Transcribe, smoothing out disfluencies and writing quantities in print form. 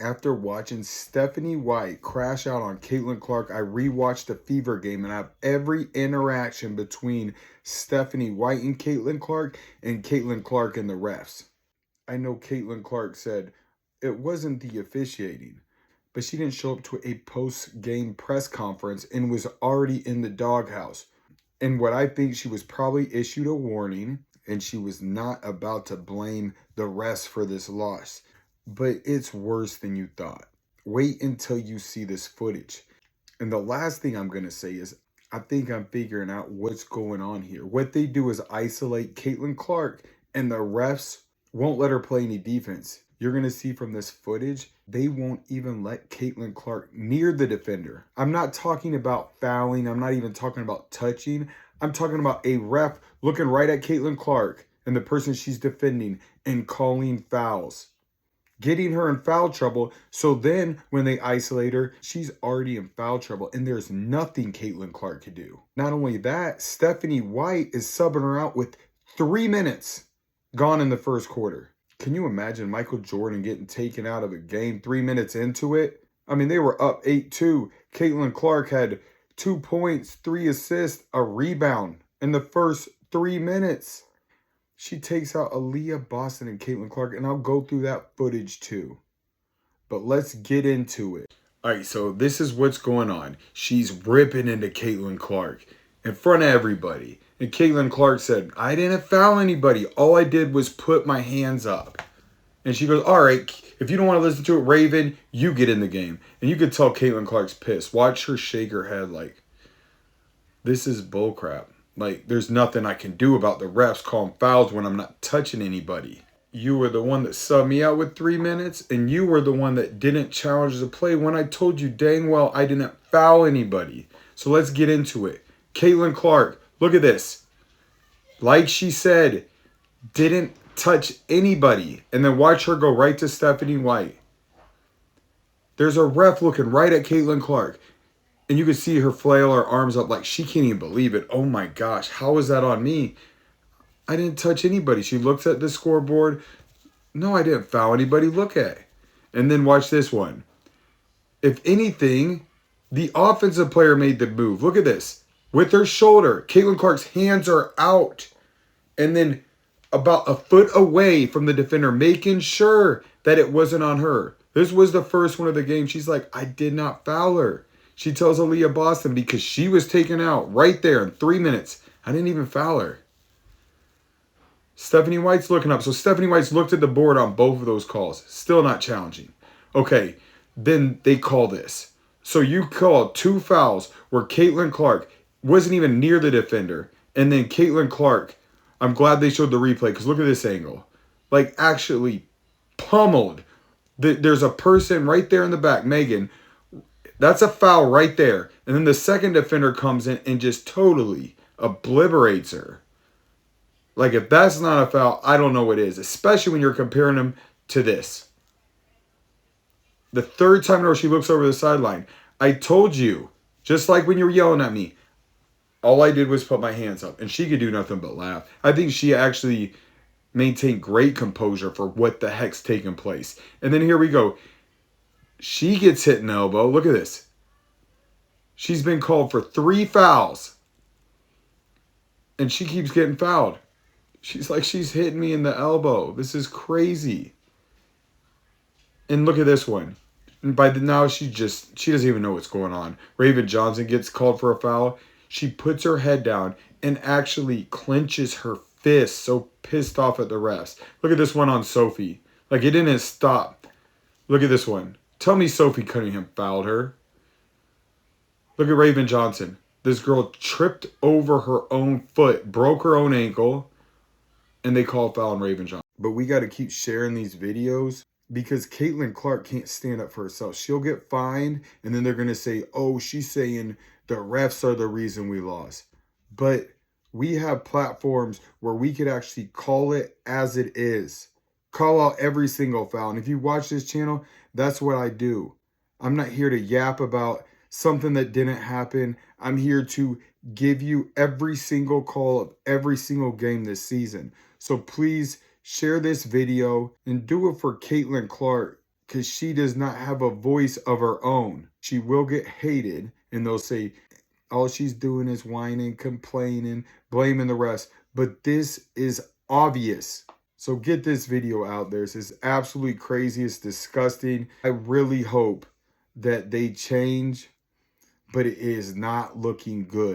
After watching Stephanie White crash out on Caitlyn Clark, I rewatched the Fever game and I have every interaction between Stephanie White and Caitlyn Clark and the refs. I know Caitlyn Clark said it wasn't the officiating, but she didn't show up to a post-game press conference and was already in the doghouse. And what I think, she was probably issued a warning and she was not about to blame the refs for this loss. But it's worse than you thought. Wait until you see this footage. And the last thing I'm going to say is I think I'm figuring out what's going on here. What they do is isolate Caitlyn Clark and the refs won't let her play any defense. You're going to see from this footage, they won't even let Caitlyn Clark near the defender. I'm not talking about fouling. I'm not even talking about touching. I'm talking about a ref looking right at Caitlyn Clark and the person she's defending and calling fouls, getting her in foul trouble. So then when they isolate her, she's already in foul trouble and there's nothing Caitlyn Clark could do. Not only that, Stephanie White is subbing her out with 3 minutes gone in the first quarter. Can you imagine Michael Jordan getting taken out of a game 3 minutes into it? I mean, they were up 8-2. Caitlyn Clark had 2 points, 3 assists, a rebound in the first 3 minutes. She takes out Aaliyah Boston and Caitlyn Clark, and I'll go through that footage too. But let's get into it. All right, so this is what's going on. She's ripping into Caitlyn Clark in front of everybody. And Caitlyn Clark said, I didn't foul anybody. All I did was put my hands up. And she goes, all right, if you don't want to listen to it, Raven, you get in the game. And you could tell Caitlyn Clark's pissed. Watch her shake her head like, this is bullcrap. Like, there's nothing I can do about the refs calling fouls when I'm not touching anybody. You were the one that subbed me out with 3 minutes, and you were the one that didn't challenge the play when I told you dang well I didn't foul anybody. So let's get into it. Caitlyn Clark, look at this. Like she said, didn't touch anybody. And then watch her go right to Stephanie White. There's a ref looking right at Caitlyn Clark. And you can see her flail her arms up like she can't even believe it. Oh my gosh, how is that on me? I didn't touch anybody. She looks at the scoreboard. No, I didn't foul anybody. Look at it. And then watch this one. If anything, the offensive player made the move. Look at this. With her shoulder, Caitlyn Clark's hands are out. And then about a foot away from the defender, making sure that it wasn't on her. This was the first one of the game. She's like, I did not foul her. She tells Aaliyah Boston because she was taken out right there in 3 minutes. I didn't even foul her. Stephanie White's looking up. So Stephanie White's looked at the board on both of those calls. Still not challenging. Okay, then they call this. So you call 2 fouls where Caitlyn Clark wasn't even near the defender. And then Caitlyn Clark, I'm glad they showed the replay because look at this angle. Like actually pummeled. There's a person right there in the back, Megan. That's a foul right there. And then the second defender comes in and just totally obliterates her. Like, if that's not a foul, I don't know what is. Especially when you're comparing them to this. The third time in a row she looks over the sideline. I told you, just like when you were yelling at me, all I did was put my hands up. And she could do nothing but laugh. I think she actually maintained great composure for what the heck's taking place. And then here we go. She gets hit in the elbow. Look at this. She's been called for 3 fouls. And she keeps getting fouled. She's like, she's hitting me in the elbow. This is crazy. And look at this one. And now she doesn't even know what's going on. Raven Johnson gets called for a foul. She puts her head down and actually clenches her fist, so pissed off at the refs. Look at this one on Sophie. Like, it didn't stop. Look at this one. Tell me Sophie Cunningham fouled her. Look at Raven Johnson. This girl tripped over her own foot, broke her own ankle, and they call foul on Raven Johnson. But we got to keep sharing these videos because Caitlyn Clark can't stand up for herself. She'll get fined, and then they're going to say, oh, she's saying the refs are the reason we lost. But we have platforms where we could actually call it as it is. Call out every single foul. And if you watch this channel, that's what I do. I'm not here to yap about something that didn't happen. I'm here to give you every single call of every single game this season. So please share this video and do it for Caitlyn Clark. because she does not have a voice of her own. She will get hated, and they'll say, all she's doing is whining, complaining, blaming the rest. But this is obvious. So get this video out there. This is absolutely crazy. It's disgusting. I really hope that they change, but it is not looking good.